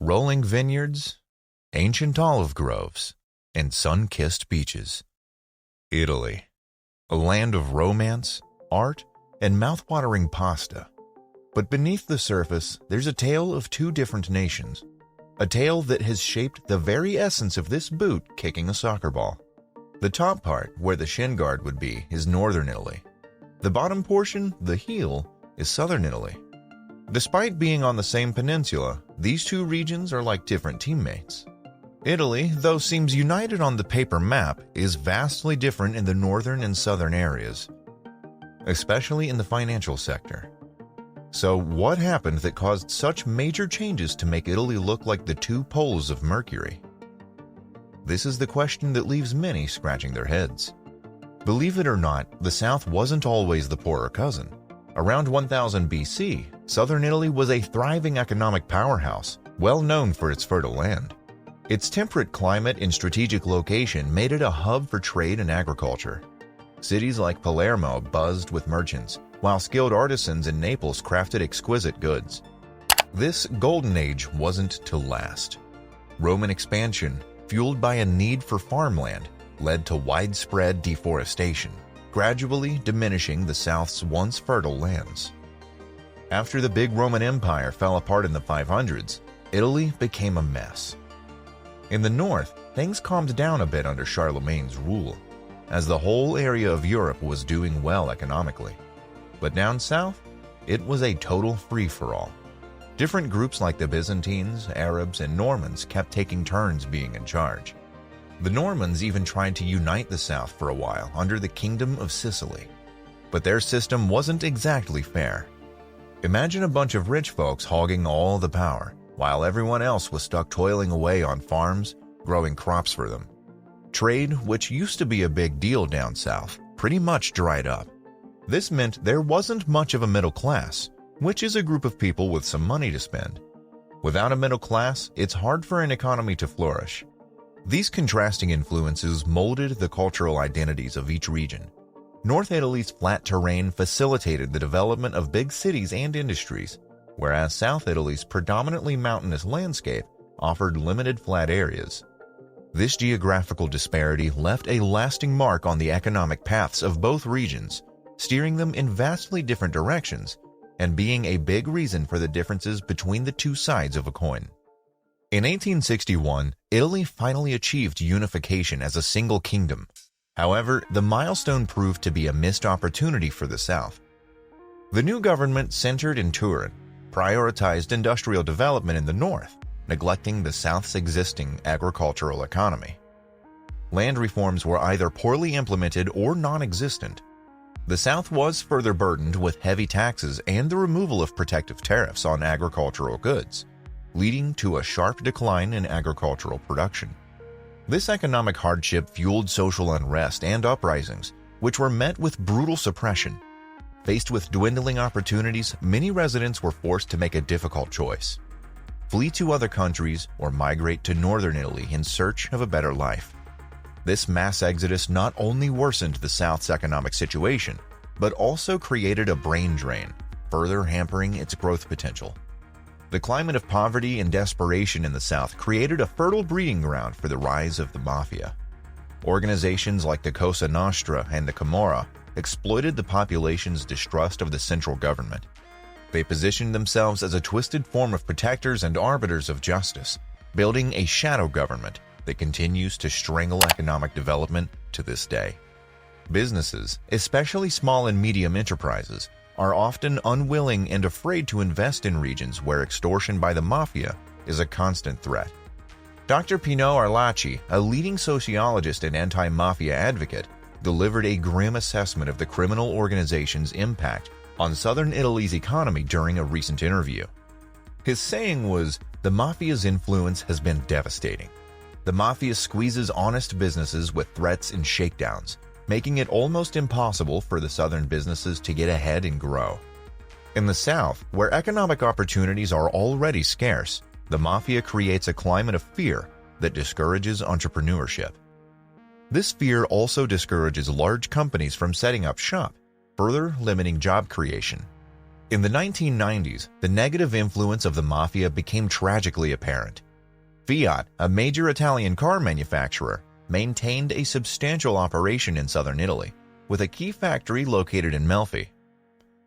rolling vineyards, ancient olive groves, and sun-kissed beaches. Italy, a land of romance, art, and mouth-watering pasta. But beneath the surface, there's a tale of two different nations. A tale that has shaped the very essence of this boot kicking a soccer ball. The top part, where the shin guard would be, is northern Italy. The bottom portion, the heel, is southern Italy. Despite being on the same peninsula, these two regions are like different teammates. Italy, though seems united on the paper map, is vastly different in the northern and southern areas, especially in the financial sector. So what happened that caused such major changes to make Italy look like the two poles of Mercury? This is the question that leaves many scratching their heads. Believe it or not, the South wasn't always the poorer cousin. Around 1000 BC, southern Italy was a thriving economic powerhouse, well known for its fertile land. Its temperate climate and strategic location made it a hub for trade and agriculture. Cities like Palermo buzzed with merchants, while skilled artisans in Naples crafted exquisite goods. This golden age wasn't to last. Roman expansion, fueled by a need for farmland, led to widespread deforestation, gradually diminishing the South's once fertile lands. After the big Roman Empire fell apart in the 500s, Italy became a mess. In the north, things calmed down a bit under Charlemagne's rule, as the whole area of Europe was doing well economically. But down south, it was a total free-for-all. Different groups like the Byzantines, Arabs, and Normans kept taking turns being in charge. The Normans even tried to unite the south for a while under the Kingdom of Sicily. But their system wasn't exactly fair. Imagine a bunch of rich folks hogging all the power, while everyone else was stuck toiling away on farms, growing crops for them. Trade, which used to be a big deal down south, pretty much dried up. This meant there wasn't much of a middle class, which is a group of people with some money to spend. Without a middle class, it's hard for an economy to flourish. These contrasting influences molded the cultural identities of each region. North Italy's flat terrain facilitated the development of big cities and industries, whereas South Italy's predominantly mountainous landscape offered limited flat areas. This geographical disparity left a lasting mark on the economic paths of both regions, steering them in vastly different directions and being a big reason for the differences between the two sides of a coin. In 1861, Italy finally achieved unification as a single kingdom. However, the milestone proved to be a missed opportunity for the South. The new government, centered in Turin, prioritized industrial development in the north, neglecting the South's existing agricultural economy. Land reforms were either poorly implemented or non-existent. The South was further burdened with heavy taxes and the removal of protective tariffs on agricultural goods, leading to a sharp decline in agricultural production. This economic hardship fueled social unrest and uprisings, which were met with brutal suppression. Faced with dwindling opportunities, many residents were forced to make a difficult choice: flee to other countries or migrate to northern Italy in search of a better life. This mass exodus not only worsened the South's economic situation, but also created a brain drain, further hampering its growth potential. The climate of poverty and desperation in the South created a fertile breeding ground for the rise of the mafia. Organizations like the Cosa Nostra and the Camorra exploited the population's distrust of the central government. They positioned themselves as a twisted form of protectors and arbiters of justice, building a shadow government that continues to strangle economic development to this day. Businesses, especially small and medium enterprises, are often unwilling and afraid to invest in regions where extortion by the mafia is a constant threat. Dr. Pino Arlacchi, a leading sociologist and anti-mafia advocate, delivered a grim assessment of the criminal organization's impact on southern Italy's economy during a recent interview. His saying was, "The mafia's influence has been devastating. The mafia squeezes honest businesses with threats and shakedowns, making it almost impossible for the southern businesses to get ahead and grow." In the South, where economic opportunities are already scarce, the mafia creates a climate of fear that discourages entrepreneurship. This fear also discourages large companies from setting up shop, further limiting job creation. In the 1990s, the negative influence of the mafia became tragically apparent. Fiat, a major Italian car manufacturer, maintained a substantial operation in southern Italy, with a key factory located in Melfi.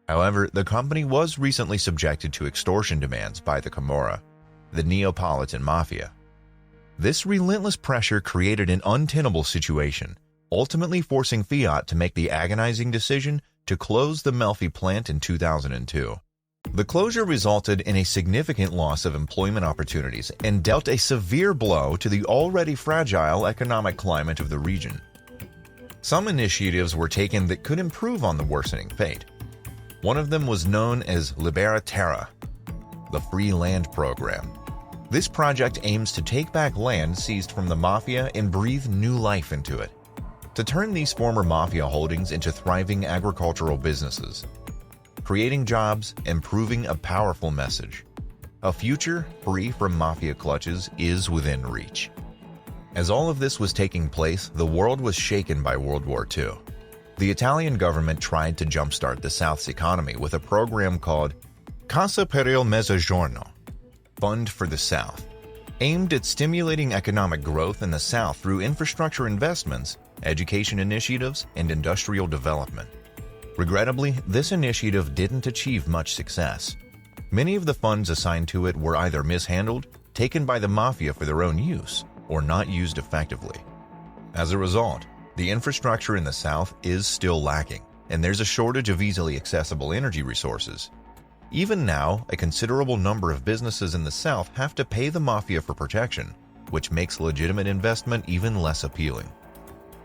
However, the company was recently subjected to extortion demands by the Camorra, the Neapolitan mafia. This relentless pressure created an untenable situation, ultimately forcing Fiat to make the agonizing decision to close the Melfi plant in 2002. The closure resulted in a significant loss of employment opportunities and dealt a severe blow to the already fragile economic climate of the region. Some initiatives were taken that could improve on the worsening fate. One of them was known as Libera Terra, the Free Land Program. This project aims to take back land seized from the mafia and breathe new life into it, to turn these former mafia holdings into thriving agricultural businesses, creating jobs and proving a powerful message. A future free from mafia clutches is within reach. As all of this was taking place, the world was shaken by World War II. The Italian government tried to jumpstart the South's economy with a program called Cassa per il Mezzogiorno, Fund for the South, aimed at stimulating economic growth in the South through infrastructure investments, education initiatives, and industrial development. Regrettably, this initiative didn't achieve much success. Many of the funds assigned to it were either mishandled, taken by the mafia for their own use, or not used effectively. As a result, the infrastructure in the South is still lacking, and there's a shortage of easily accessible energy resources. Even now, a considerable number of businesses in the South have to pay the mafia for protection, which makes legitimate investment even less appealing.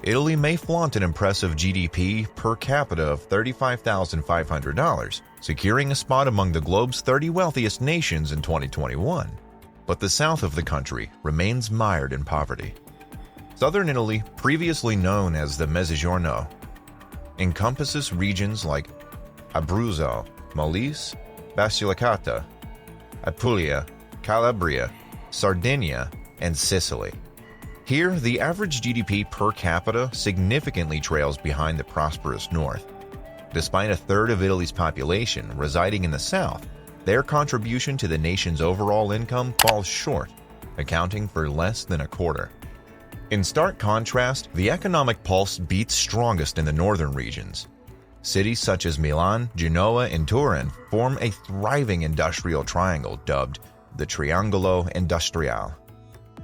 Italy may flaunt an impressive GDP per capita of $35,500, securing a spot among the globe's 30 wealthiest nations in 2021. But the south of the country remains mired in poverty. Southern Italy, previously known as the Mezzogiorno, encompasses regions like Abruzzo, Molise, Basilicata, Apulia, Calabria, Sardinia, and Sicily. Here, the average GDP per capita significantly trails behind the prosperous north. Despite a third of Italy's population residing in the south, their contribution to the nation's overall income falls short, accounting for less than a quarter. In stark contrast, the economic pulse beats strongest in the northern regions. Cities such as Milan, Genoa, and Turin form a thriving industrial triangle dubbed the Triangolo Industriale.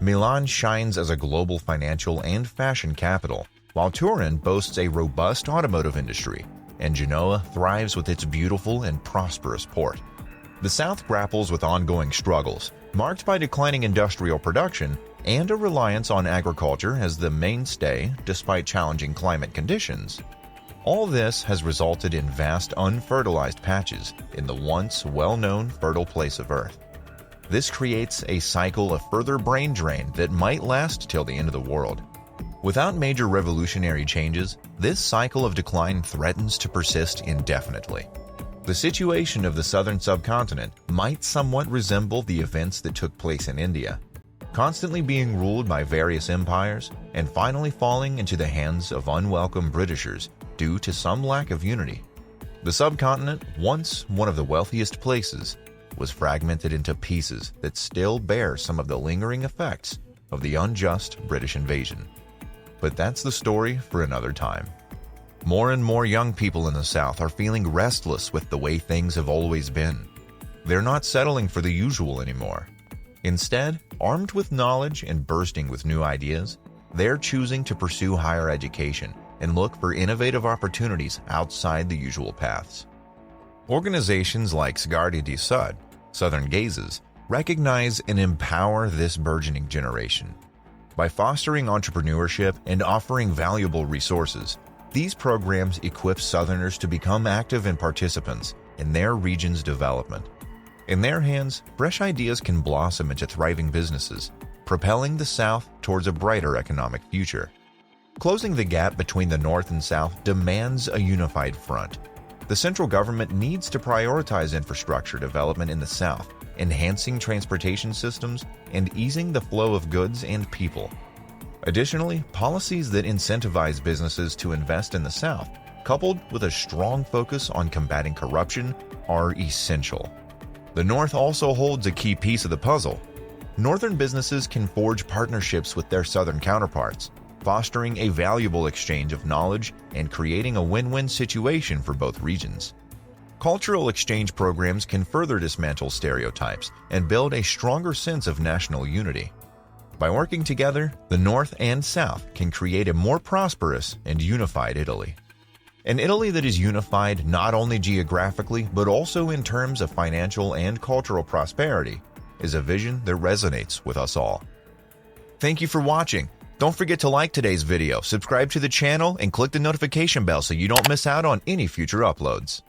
Milan shines as a global financial and fashion capital, while Turin boasts a robust automotive industry, and Genoa thrives with its beautiful and prosperous port. The South grapples with ongoing struggles, marked by declining industrial production and a reliance on agriculture as the mainstay despite challenging climate conditions. All this has resulted in vast unfertilized patches in the once well-known fertile place of Earth. This creates a cycle of further brain drain that might last till the end of the world. Without major revolutionary changes, this cycle of decline threatens to persist indefinitely. The situation of the southern subcontinent might somewhat resemble the events that took place in India, constantly being ruled by various empires and finally falling into the hands of unwelcome Britishers due to some lack of unity. The subcontinent, once one of the wealthiest places, was fragmented into pieces that still bear some of the lingering effects of the unjust British invasion. But that's the story for another time. More and more young people in the South are feeling restless with the way things have always been. They're not settling for the usual anymore. Instead, armed with knowledge and bursting with new ideas, they're choosing to pursue higher education and look for innovative opportunities outside the usual paths. Organizations like Sguardi di Sud, Southern Gazes, recognize and empower this burgeoning generation. By fostering entrepreneurship and offering valuable resources, these programs equip Southerners to become active and participants in their region's development. In their hands, fresh ideas can blossom into thriving businesses, propelling the South towards a brighter economic future. Closing the gap between the North and South demands a unified front. The central government needs to prioritize infrastructure development in the South, enhancing transportation systems and easing the flow of goods and people. Additionally, policies that incentivize businesses to invest in the South, coupled with a strong focus on combating corruption, are essential. The North also holds a key piece of the puzzle. Northern businesses can forge partnerships with their Southern counterparts, fostering a valuable exchange of knowledge and creating a win-win situation for both regions. Cultural exchange programs can further dismantle stereotypes and build a stronger sense of national unity. By working together, the North and South can create a more prosperous and unified Italy. An Italy that is unified not only geographically but also in terms of financial and cultural prosperity is a vision that resonates with us all. Thank you for watching. Don't forget to like today's video, subscribe to the channel, and click the notification bell so you don't miss out on any future uploads.